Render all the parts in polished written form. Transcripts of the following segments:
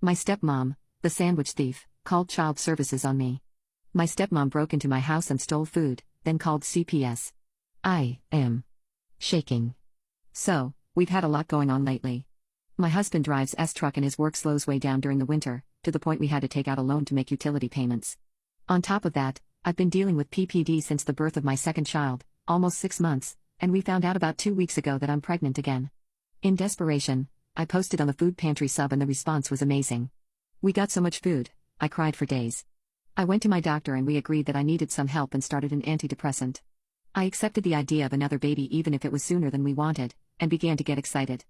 My stepmom, the sandwich thief, called child services on me. My stepmom broke into my house and stole food, then called CPS. I am shaking. So, we've had a lot going on lately. My husband drives S-truck and his work slows way down during the winter, to the point we had to take out a loan to make utility payments. On top of that, I've been dealing with PPD since the birth of my second child, almost 6 months, and we found out about 2 weeks ago that I'm pregnant again. In desperation, I posted on the food pantry sub and the response was amazing. We got so much food, I cried for days. I went to my doctor and we agreed that I needed some help and started an antidepressant. I accepted the idea of another baby even if it was sooner than we wanted, and began to get excited.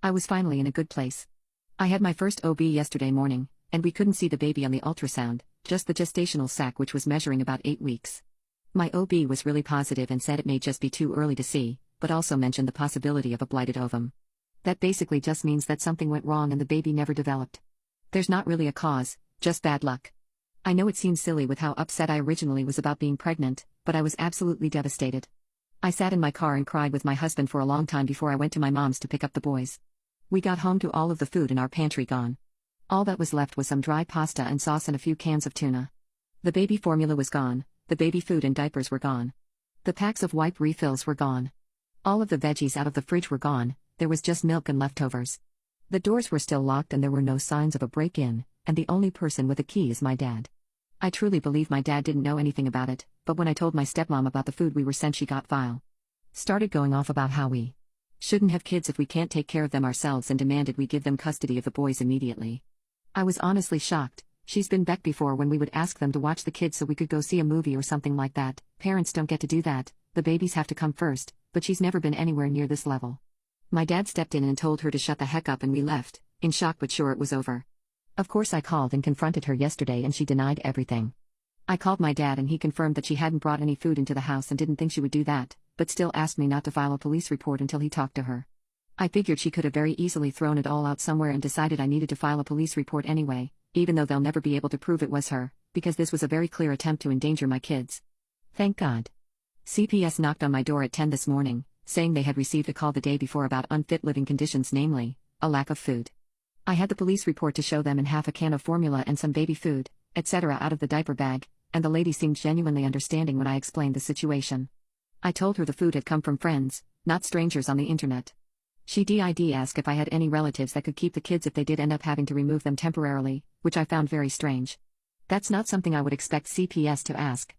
I was finally in a good place. I had my first OB yesterday morning, and we couldn't see the baby on the ultrasound, just the gestational sac which was measuring about 8 weeks. My OB was really positive and said it may just be too early to see, but also mentioned the possibility of a blighted ovum. That basically just means that something went wrong and the baby never developed. There's not really a cause, just bad luck. I know it seems silly with how upset I originally was about being pregnant, but I was absolutely devastated. I sat in my car and cried with my husband for a long time before I went to my mom's to pick up the boys. We got home to all of the food in our pantry gone. All that was left was some dry pasta and sauce and a few cans of tuna. The baby formula was gone, the baby food and diapers were gone. The packs of wipe refills were gone. All of the veggies out of the fridge were gone, there was just milk and leftovers. The doors were still locked and there were no signs of a break-in, and the only person with a key is my dad. I truly believe my dad didn't know anything about it, but when I told my stepmom about the food we were sent she got vile. Started going off about how we shouldn't have kids if we can't take care of them ourselves and demanded we give them custody of the boys immediately. I was honestly shocked. She's been back before when we would ask them to watch the kids so we could go see a movie or something like that. Parents don't get to do that, the babies have to come first, but she's never been anywhere near this level. My dad stepped in and told her to shut the heck up and we left, in shock but sure it was over. Of course I called and confronted her yesterday and she denied everything. I called my dad and he confirmed that she hadn't brought any food into the house and didn't think she would do that, but still asked me not to file a police report until he talked to her. I figured she could have very easily thrown it all out somewhere and decided I needed to file a police report anyway, even though they'll never be able to prove it was her, because this was a very clear attempt to endanger my kids. Thank God. CPS knocked on my door at 10 this morning, saying they had received a call the day before about unfit living conditions, namely, a lack of food. I had the police report to show them and half a can of formula and some baby food, etc. out of the diaper bag, and the lady seemed genuinely understanding when I explained the situation. I told her the food had come from friends, not strangers on the internet. She did ask if I had any relatives that could keep the kids if they did end up having to remove them temporarily, which I found very strange. That's not something I would expect CPS to ask.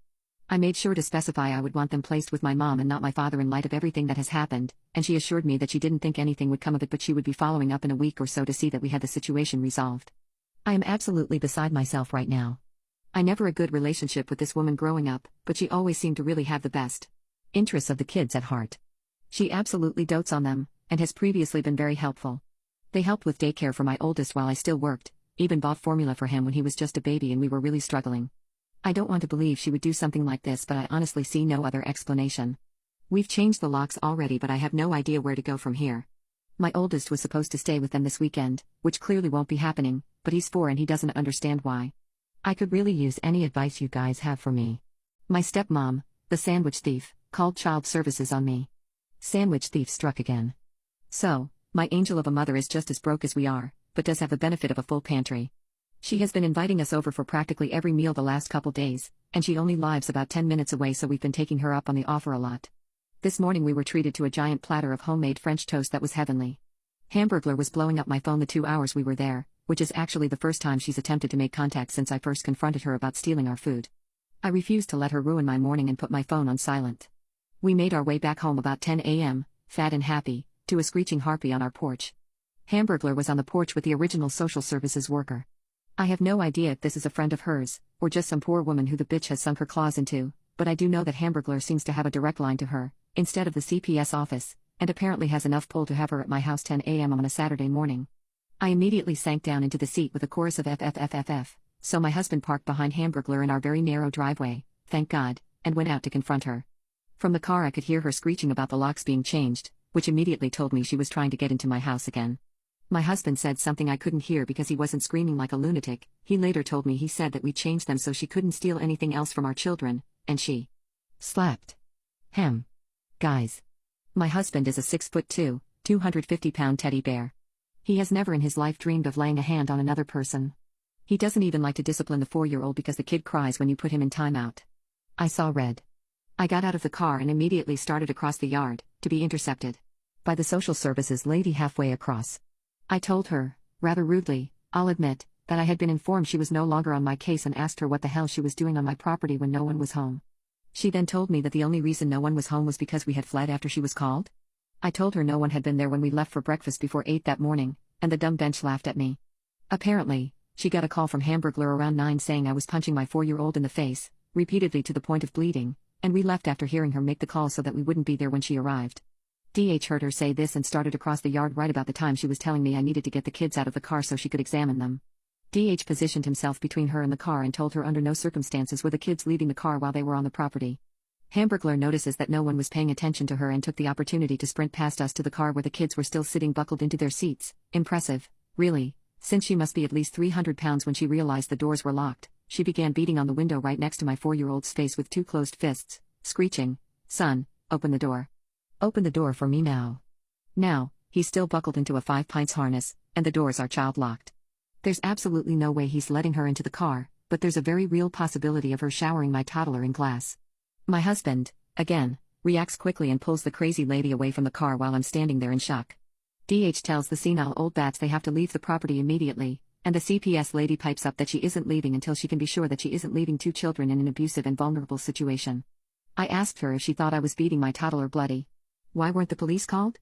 I made sure to specify I would want them placed with my mom and not my father in light of everything that has happened, and she assured me that she didn't think anything would come of it but she would be following up in a week or so to see that we had the situation resolved. I am absolutely beside myself right now. I never had a good relationship with this woman growing up, but she always seemed to really have the best interests of the kids at heart. She absolutely dotes on them, and has previously been very helpful. They helped with daycare for my oldest while I still worked, even bought formula for him when he was just a baby and we were really struggling. I don't want to believe she would do something like this, but I honestly see no other explanation. We've changed the locks already, but I have no idea where to go from here. My oldest was supposed to stay with them this weekend, which clearly won't be happening, but he's 4 and he doesn't understand why. I could really use any advice you guys have for me. My stepmom, the sandwich thief, called child services on me. Sandwich thief struck again. So, my angel of a mother is just as broke as we are, but does have the benefit of a full pantry. She has been inviting us over for practically every meal the last couple days, and she only lives about 10 minutes away, so we've been taking her up on the offer a lot. This morning we were treated to a giant platter of homemade French toast that was heavenly. Hamburglar was blowing up my phone the 2 hours we were there, which is actually the first time she's attempted to make contact since I first confronted her about stealing our food. I refused to let her ruin my morning and put my phone on silent. We made our way back home about 10 a.m., fat and happy, to a screeching harpy on our porch. Hamburglar was on the porch with the original social services worker. I have no idea if this is a friend of hers, or just some poor woman who the bitch has sunk her claws into, but I do know that Hamburglar seems to have a direct line to her, instead of the CPS office, and apparently has enough pull to have her at my house 10 a.m. on a Saturday morning. I immediately sank down into the seat with a chorus of FFFFF, so my husband parked behind Hamburglar in our very narrow driveway, thank God, and went out to confront her. From the car I could hear her screeching about the locks being changed, which immediately told me she was trying to get into my house again. My husband said something I couldn't hear because he wasn't screaming like a lunatic. He later told me he said that we changed them so she couldn't steal anything else from our children, and she slapped him. Guys. My husband is a 6'2", 250-pound teddy bear. He has never in his life dreamed of laying a hand on another person. He doesn't even like to discipline the 4-year-old because the kid cries when you put him in timeout. I saw red. I got out of the car and immediately started across the yard, to be intercepted by the social services lady halfway across. I told her, rather rudely, I'll admit, that I had been informed she was no longer on my case and asked her what the hell she was doing on my property when no one was home. She then told me that the only reason no one was home was because we had fled after she was called. I told her no one had been there when we left for breakfast before 8 that morning, and the dumb bench laughed at me. Apparently, she got a call from Hamburglar around 9 saying I was punching my 4-year-old in the face, repeatedly to the point of bleeding, and we left after hearing her make the call so that we wouldn't be there when she arrived. DH heard her say this and started across the yard right about the time she was telling me I needed to get the kids out of the car so she could examine them. DH positioned himself between her and the car and told her under no circumstances were the kids leaving the car while they were on the property. Hamburglar notices that no one was paying attention to her and took the opportunity to sprint past us to the car where the kids were still sitting buckled into their seats. Impressive, really, since she must be at least 300 pounds when she realized the doors were locked. She began beating on the window right next to my 4-year-old's face with 2 closed fists, screeching, "Son, open the door. Open the door for me now." Now, he's still buckled into a 5 pints harness, and the doors are child locked. There's absolutely no way he's letting her into the car, but there's a very real possibility of her showering my toddler in glass. My husband, again, reacts quickly and pulls the crazy lady away from the car while I'm standing there in shock. DH tells the senile old bats they have to leave the property immediately, and the CPS lady pipes up that she isn't leaving until she can be sure that she isn't leaving 2 children in an abusive and vulnerable situation. I asked her if she thought I was beating my toddler bloody. Why weren't the police called?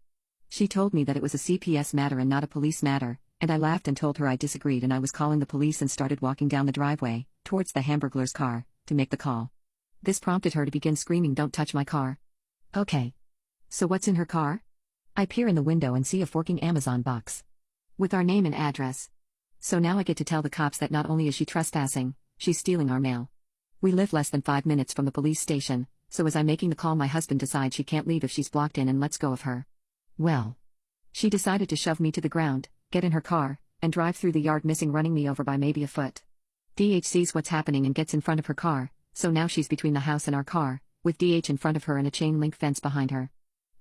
She told me that it was a CPS matter and not a police matter, and I laughed and told her I disagreed and I was calling the police and started walking down the driveway, towards the Hamburglar's car, to make the call. This prompted her to begin screaming, "Don't touch my car." Okay. So what's in her car? I peer in the window and see a forking Amazon box with our name and address. So now I get to tell the cops that not only is she trespassing, she's stealing our mail. We live less than 5 minutes from the police station, so as I'm making the call my husband decides she can't leave if she's blocked in and lets go of her. Well, she decided to shove me to the ground, get in her car, and drive through the yard missing running me over by maybe a foot. DH sees what's happening and gets in front of her car, so now she's between the house and our car, with DH in front of her and a chain link fence behind her.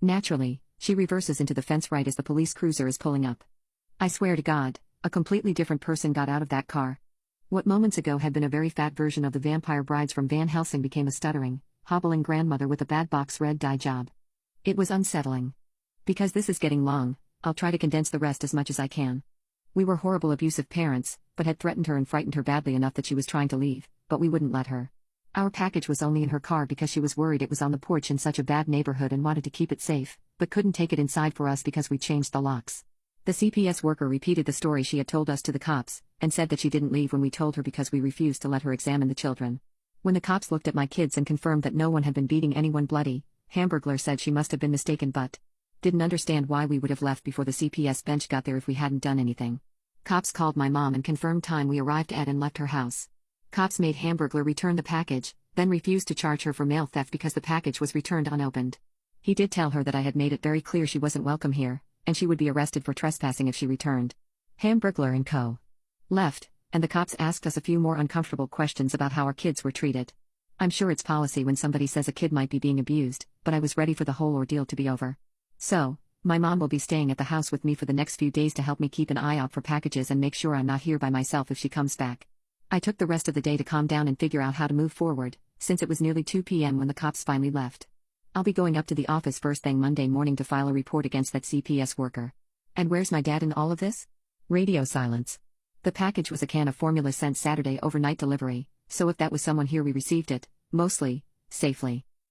Naturally, she reverses into the fence right as the police cruiser is pulling up. I swear to God, a completely different person got out of that car. What moments ago had been a very fat version of the vampire brides from Van Helsing became a stuttering, hobbling grandmother with a bad box red dye job. It was unsettling. Because this is getting long, I'll try to condense the rest as much as I can. We were horrible abusive parents, but had threatened her and frightened her badly enough that she was trying to leave, but we wouldn't let her. Our package was only in her car because she was worried it was on the porch in such a bad neighborhood and wanted to keep it safe, but couldn't take it inside for us because we changed the locks. The CPS worker repeated the story she had told us to the cops, and said that she didn't leave when we told her because we refused to let her examine the children. When the cops looked at my kids and confirmed that no one had been beating anyone bloody, Hamburglar said she must have been mistaken but didn't understand why we would have left before the CPS bench got there if we hadn't done anything. Cops called my mom and confirmed time we arrived at and left her house. Cops made Hamburglar return the package, then refused to charge her for mail theft because the package was returned unopened. He did tell her that I had made it very clear she wasn't welcome here, and she would be arrested for trespassing if she returned. Hamburglar and co. left, and the cops asked us a few more uncomfortable questions about how our kids were treated. I'm sure it's policy when somebody says a kid might be being abused, but I was ready for the whole ordeal to be over. So, my mom will be staying at the house with me for the next few days to help me keep an eye out for packages and make sure I'm not here by myself if she comes back. I took the rest of the day to calm down and figure out how to move forward, since it was nearly 2 p.m. when the cops finally left. I'll be going up to the office first thing Monday morning to file a report against that CPS worker. And where's my dad in all of this? Radio silence. The package was a can of formula sent Saturday overnight delivery, so if that was someone here we received it, mostly, safely.